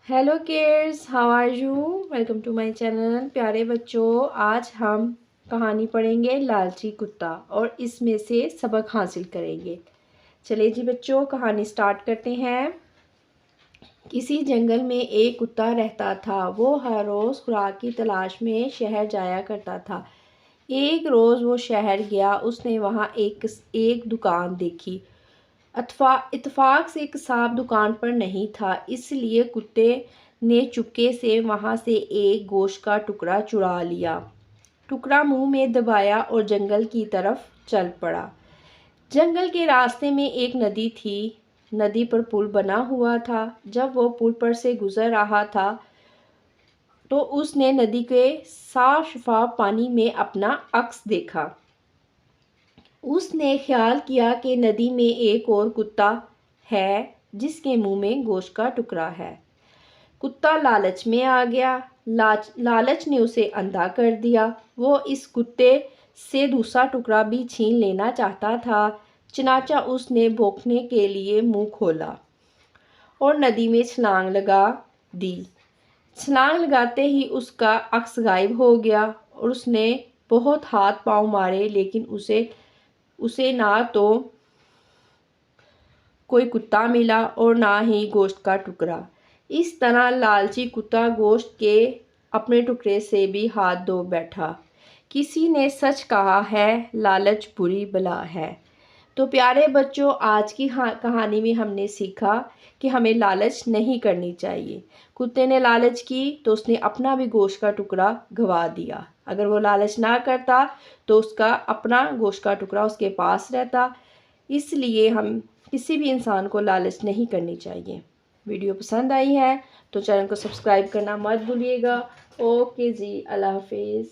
Hello kids, how are you? Welcome to my channel. प्यारे बच्चों, आज हम कहानी पढ़ेंगे लालची कुत्ता और इसमें से सबक हासिल करेंगे। चलिए जी बच्चों, कहानी स्टार्ट करते हैं। किसी जंगल में एक कुत्ता रहता था। वो हर रोज़ खुराक की तलाश में शहर जाया करता था। एक रोज़ वो शहर गया। उसने वहाँ एक दुकान देखी। इत्तेफाक से एक सांप दुकान पर नहीं था, इसलिए कुत्ते ने चुपके से वहां से एक गोश्त का टुकड़ा चुरा लिया। टुकड़ा मुंह में दबाया और जंगल की तरफ चल पड़ा। जंगल के रास्ते में एक नदी थी। नदी पर पुल बना हुआ था। जब वो पुल पर से गुजर रहा था तो उसने नदी के साफ शफाफ पानी में अपना अक्स देखा। उसने ख्याल किया कि नदी में एक और कुत्ता है जिसके मुंह में गोश्त का टुकड़ा है। कुत्ता लालच में आ गया। लालच ने उसे अंधा कर दिया। वो इस कुत्ते से दूसरा टुकड़ा भी छीन लेना चाहता था। चनाचा उसने भौंकने के लिए मुंह खोला और नदी में छलांग लगा दी। छलांग लगाते ही उसका अक्स गायब हो गया और उसने बहुत हाथ पांव मारे, लेकिन उसे ना तो कोई कुत्ता मिला और ना ही गोश्त का टुकड़ा। इस तरह लालची कुत्ता गोश्त के अपने टुकड़े से भी हाथ धो बैठा। किसी ने सच कहा है, लालच बुरी बला है। तो प्यारे बच्चों, आज की कहानी में हमने सीखा कि हमें लालच नहीं करनी चाहिए। कुत्ते ने लालच की तो उसने अपना भी गोश्त का टुकड़ा गंवा दिया। अगर वो लालच ना करता तो उसका अपना गोश्त का टुकड़ा उसके पास रहता। इसलिए हम किसी भी इंसान को लालच नहीं करनी चाहिए। वीडियो पसंद आई है तो चैनल को सब्सक्राइब करना मत भूलिएगा। ओके जी, अल्लाह हाफिज़।